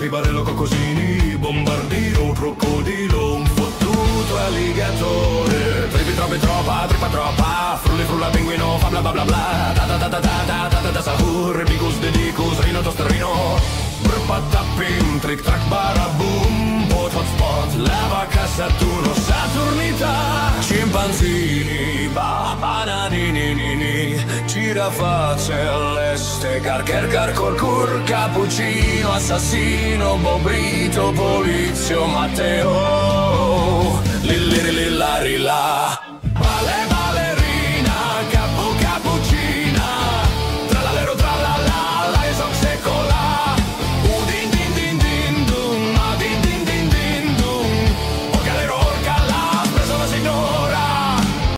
Capibarello, coccosini, bombardino, crocodilo, un fottuto alligatore. Tripi troppi troppa, trippa troppa, frulli frulla pinguino, fa bla bla bla bla. Da da da da da da da da da sahur, bicus dedicus, rino tostarino. Brpatapim, trick track baraboom, pot hotspot, lava Saturno, Saturnità. Scimpanzini, bananini, giraffa celeste, carcher, corcur, cappuccino, assassino, Bobrito, Polizio, Matteo, lilliri lillari là.